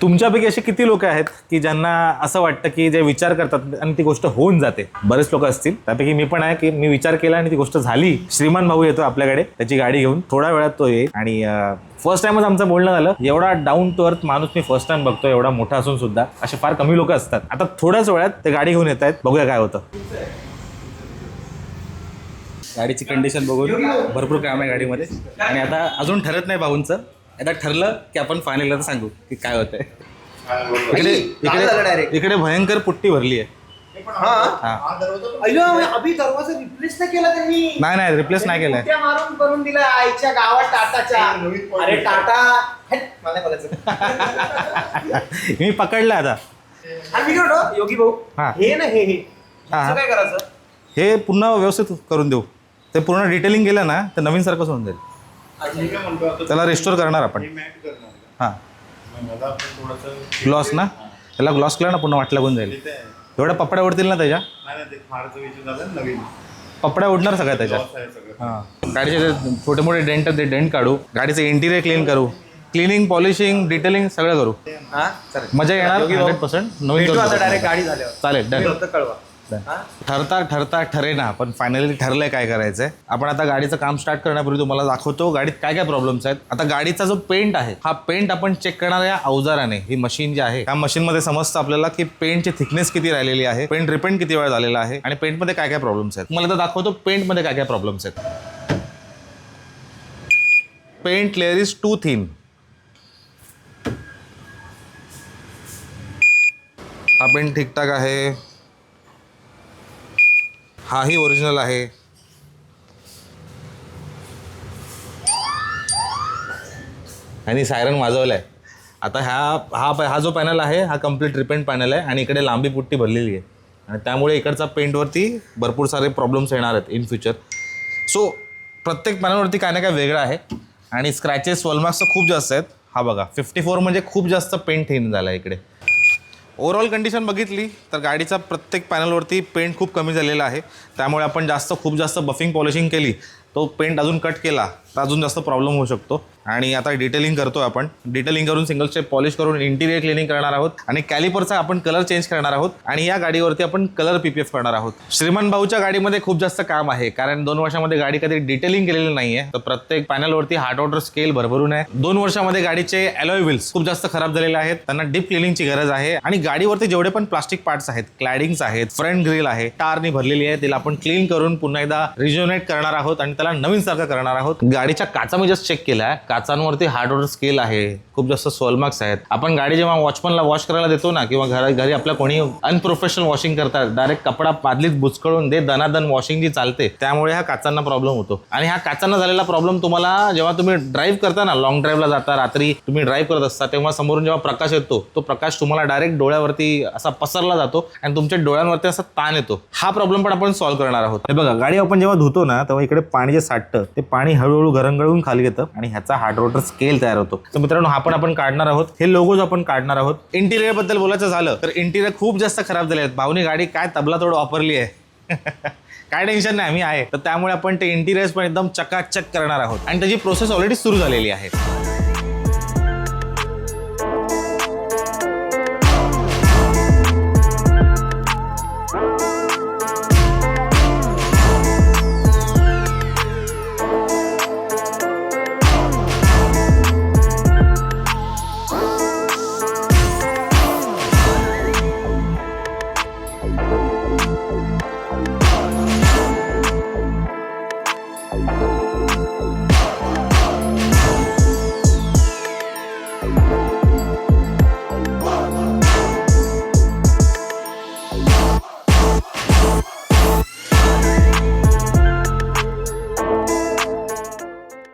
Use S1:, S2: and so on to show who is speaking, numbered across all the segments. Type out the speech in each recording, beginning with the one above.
S1: तुमच्यापैकी असे किती लोक आहेत की ज्यांना असं वाटतं की जे विचार करतात आणि ती गोष्ट होऊन जाते? बरेच लोक असतील, त्यापैकी मी पण आहे की मी विचार केला आणि ती गोष्ट झाली. श्रीमान भाऊ येतो आपल्याकडे त्याची गाडी घेऊन, थोड्या वेळात तो येईल आणि फर्स्ट टाइमच आमचं बोलणं झालं. एवढा डाऊन टू अर्थ माणूस मी फर्स्ट टाइम बघतो, एवढा मोठा असून सुद्धा. असे फार कमी लोक असतात. आता थोड्याच वेळात ते गाडी घेऊन येत आहेत, बघूया काय होतं. गाडीची कंडिशन बघून भरपूर काम आहे गाडीमध्ये आणि आता अजून ठरत नाही भाऊंचं. आता ठरलं की आपण फायनल सांगू की काय होतंय. इकडे भयंकर पुट्टी भरली आहे.
S2: अभि दरवाजा रिप्लेस नाही केला त्यांनी.
S1: नाही रिप्लेस नाही केलाय.
S2: मारून करून दिला आईच्या गावात टाटाच्या. अरे टाटा मला बोलायचं.
S1: मी पकडलं आता.
S2: मी काय योगी भाऊ हे ना हे काय करायचं,
S1: हे पुन्हा व्यवस्थित करून देऊ. ते पूर्ण डिटेलिंग केलं ना तर नवीन सारखंच होऊन जाईल. त्याला रिस्टोर करणार आपण. हां ग्लॉस ना, त्याला ग्लॉस केला ना पुन्हा वाट लागून जाईल. एवढ्या पपड्या उडतील ना त्याच्या, पपड्या उडणार सगळ्या त्याच्या. हां गाडीचे छोटे मोठे डेंट ते डेंट काढू, गाडीचं इंटिरियर क्लीन करू, क्लिनिंग पॉलिशिंग डिटेलिंग सगळं करू. मजा येणार 100%. नवीन
S2: डायरेक्ट गाडी झाल्यावर
S1: चालेल.
S2: कळवा.
S1: ठरता ठरेना, पण फायनली ठरलंय काय करायचंय. आपण आता गाडीचं काम स्टार्ट करण्यापूर्वी तुम्हाला दाखवतो गाडीत काय काय प्रॉब्लेम्स आहेत. आता गाडीचा जो पेंट आहे, हा पेंट आपण चेक करणाऱ्या अवजाराने, ही मशीन जी आहे, त्या मशीनमध्ये समजतं आपल्याला की पेंटची थिकनेस किती राहिलेली आहे, पेंट रिपेंट किती वेळ झालेला आहे आणि पेंटमध्ये काय काय प्रॉब्लेम्स आहेत. मला आता दाखवतो पेंटमध्ये काय काय प्रॉब्लेम्स आहेत. Paint layer is too thin. हा पेंट ठीकठाक आहे, हाही ओरिजिनल आहे. आणि सायरन वाजवलाय. आता हा जो पॅनल आहे हा कम्प्लीट रिपेंट पॅनल आहे आणि इकडे लांबी पुट्टी भरलेली आहे आणि त्यामुळे इकडचा पेंटवरती भरपूर सारे प्रॉब्लेम्स येणार आहेत इन फ्युचर. सो प्रत्येक पॅनलवरती काय ना काय वेगळं आहे आणि स्क्रॅचेस वॉलमार्क्स खूप जास्त आहेत. हा बघा 54 म्हणजे खूप जास्त पेंट थिन झाला इकडे. ओव्हरऑल कंडिशन बघितली तर गाडीचा प्रत्येक पॅनलवरती पेंट खूप कमी झालेला आहे. त्यामुळे आपण खूप जास्त बफिंग पॉलिशिंग केली, तो पेंट अजून कट केला तर अजून जास्त प्रॉब्लेम होऊ शकतो. आणि आता डिटेलिंग करतो आपण. डिटेलिंग करून सिंगल स्टेप पॉलिश करून इंटिरियर क्लिनिंग करणार आहोत आणि कॅलिपरचा आपण कलर चेंज करणार आहोत आणि या गाडीवरती आपण कलर PPF करणार आहोत. श्रीमान भाऊच्या गाडीमध्ये खूप जास्त काम आहे, कारण 2 वर्षामध्ये गाडी कधी डिटेलिंग केलेली नाहीये. तर प्रत्येक पॅनलवरती हार्ड वॉटर स्केल भरभरून आहे. 2 वर्षामध्ये गाडीचे अलॉय व्हील्स खूप जास्त खराब झालेले आहेत, त्यांना डीप क्लिनिंगची गरज आहे. आणि गाडीवरती जेवढे पण प्लास्टिक पार्ट्स आहेत, क्लॅडिंग्स आहेत, फ्रंट ग्रिल आहे, टारनी भरलेली आहे, तिला आपण क्लीन करून पुन्हा एकदा रिज्युनेट करणार आहोत आणि त्याला नवीन सारखं करणार आहोत. गाडीच्या काचा मी जस्ट चेक केला, काचांवरती हार्ड वॉटर स्केल आहे, खूप जास्त सोलमार्क्स आहेत. आपण गाडी जेव्हा वॉचमनला वॉश करायला देतो ना, किंवा घरी आपल्या कोणी अनप्रोफेशनल वॉशिंग करतात, डायरेक्ट कपडा पादलीत बुचकळून दे दनादन वॉशिंग जी चालते, त्यामुळे ह्या काचांना प्रॉब्लेम होतो. आणि ह्या काचांना झालेला प्रॉब्लेम तुम्हाला जेव्हा तुम्ही ड्राईव्ह करता ना, लॉंग ड्राईव्हला जाता, रात्री तुम्ही ड्राईव्ह करत असता, तेव्हा समोरून जेव्हा प्रकाश येतो, तो प्रकाश तुम्हाला डायरेक्ट डोळ्यावरती असा पसरला जातो आणि तुमच्या डोळ्यांवरती असा ताण येतो. हा प्रॉब्लेम पण आपण सॉल्व्ह करणार आहोत. हे बघा, गाडी आपण जेव्हा धुतो ना, तेव्हा इकडे पाणी जे साठतं ते पाणी हळूहळू घरंगळून खाली येतं आणि ह्याचा हार्ड वॉटर स्केल तयार होतो. तर मित्रांनो, हा पण आपण काढणार आहोत. हे लोगोज आपण काढणार आहोत. इंटिरियर बद्दल बोलायचं झालं तर इंटिरियर खूप जास्त खराब झाले आहेत. भाऊनी गाडी काय तबला तोड वापरली आहे. काय टेन्शन नाही, आम्ही आहे. तर त्यामुळे आपण ते इंटिरियर्स पण एकदम चकाचक करणार आहोत आणि त्याची प्रोसेस ऑलरेडी सुरू झालेली आहे.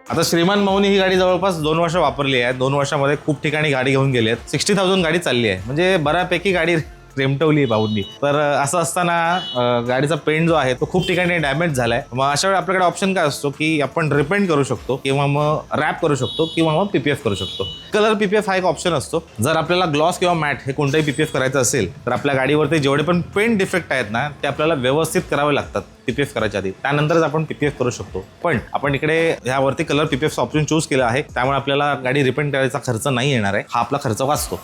S1: आता श्रीमान भाऊनी ही गाडी जवळपास 2 वर्ष वापरली आहे. 2 वर्षामध्ये खूप ठिकाणी गाडी घेऊन गेली आहेत. 60,000 गाडी चालली आहे, म्हणजे बऱ्यापैकी गाडी रेमटवली आहे भाऊंनी. तर असं असताना गाडीचा पेंट जो आहे तो खूप ठिकाणी डॅमेज झालाय. मग अशा वेळी आपल्याकडे ऑप्शन काय असतो की आपण रिपेंट करू शकतो किंवा मग रॅप करू शकतो किंवा मग PPF करू शकतो. कलर PPF हा एक ऑप्शन असतो. जर आपल्याला ग्लॉस किंवा मॅट हे कोणताही PPF करायचं असेल तर आपल्या गाडीवरती जेवढे पण पेंट डिफेक्ट आहेत ना, ते आपल्याला व्यवस्थित करावे लागतात PPF करायच्या आधी. त्यानंतरच आपण PPF करू शकतो. पण आपण इकडे ह्यावरती कलर PPF ऑप्शन चूज केलं आहे, त्यामुळे आपल्याला गाडी रिपेंट करायचा खर्च नाही येणार आहे. हा आपला खर्च वाचतो.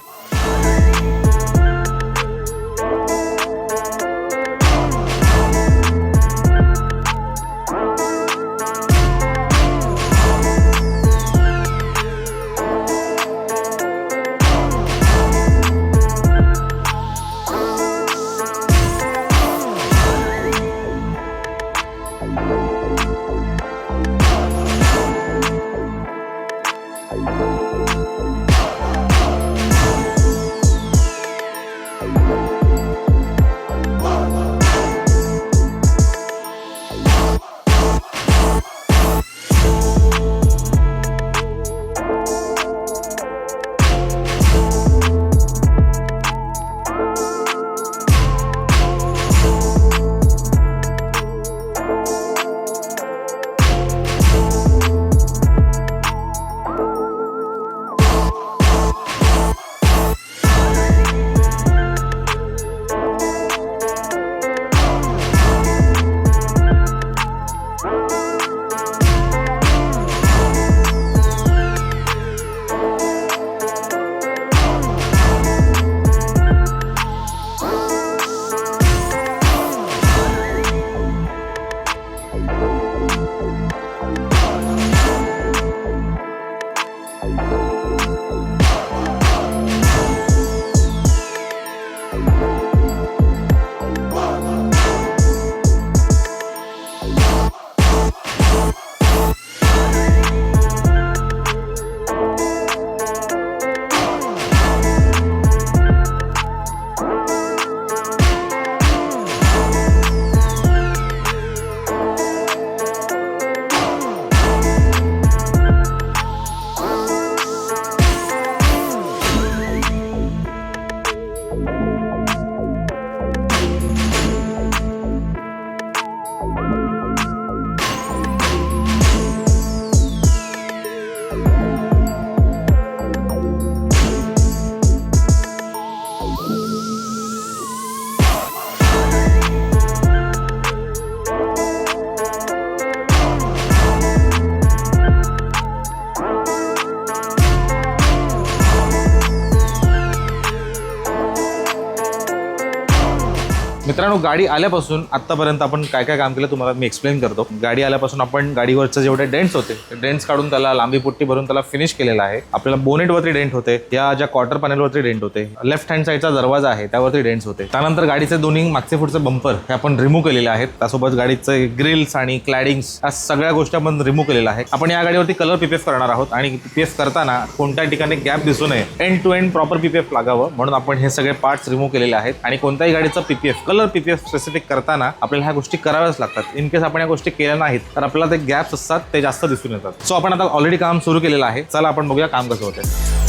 S1: मित्रांनो, गाडी आल्यापासून आतापर्यंत आपण काय काय काम केलं तुम्हाला मी एक्सप्लेन करतो. गाडी आल्यापासून आपण गाडीवरचे जेवढे डेंट्स होते ते डेंट्स काढून त्याला लांबी पुट्टी भरून त्याला फिनिश केलेला आहे. आपल्याला बोनेटवरती डेंट होते, या ज्या क्वार्टर पॅनलवरती डेंट होते, लेफ्ट हँड साईडचा दरवाजा आहे त्यावरती डेंट्स होते. त्यानंतर गाडीचे दोन्ही मागचे पुढचे बंपर हे आपण रिमूव्ह केलेले आहेत. त्यासोबत गाडीचे ग्रिल्स आणि क्लॅडिंग्स या सगळ्या गोष्टी आपण रिमूव्ह केलेल्या आहेत. आपण या गाडीवरती कलर पीपीएफ करणार आहोत आणि पीपीएफ करताना कोणत्या ठिकाणी गॅप दिसू नये, end to end proper PPF लागावं म्हणून आपण हे सगळे पार्ट्स रिमूव्ह केलेले आहेत. आणि कोणत्याही गाडीचा पीपीएफ कलर पीपीएफ स्पेसिफिक करताना आपल्याला ह्या गोष्टी कराव्याच लागतात. इन केस आपण या गोष्टी केल्या नाहीत तर आपल्याला ते गॅप्स असतात ते जास्त दिसून येतात. सो आपण आता ऑलरेडी काम सुरू केलेलं आहे. चला आपण बघूया काम कसं होतं.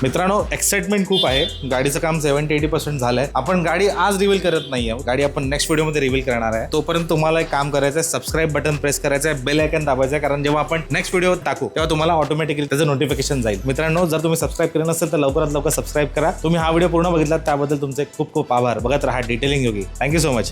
S1: मित्रांनो, एक्साइटमेंट खूप आहे. गाडीचं काम 70-80% झालंय. आपण गाडी आज रिव्हील करत नाहीये, गाडी आपण नेक्स्ट व्हिडिओमध्ये रिव्हील करणार आहे. तोपर्यंत तुम्हाला एक काम करायचं आहे, सबस्क्राईब बटन प्रेस करायचं आहे, बेल आयकॉन दाबायचं आहे, कारण जेव्हा आपण नेक्स्ट व्हिडिओ टाकू तेव्हा तुम्हाला ऑटोमॅटिकली त्याचं नोटिफिकेशन जाईल. मित्रांनो, जर तुम्ही सबस्क्राईब केलं नसेल तर लवकरात लवकर सबस्क्राईब करा. तुम्ही हा व्हिडिओ पूर्ण बघितला त्याबद्दल तुमचे खूप खूप आभार. बघत राहा detailing Yogi. Thank you so much.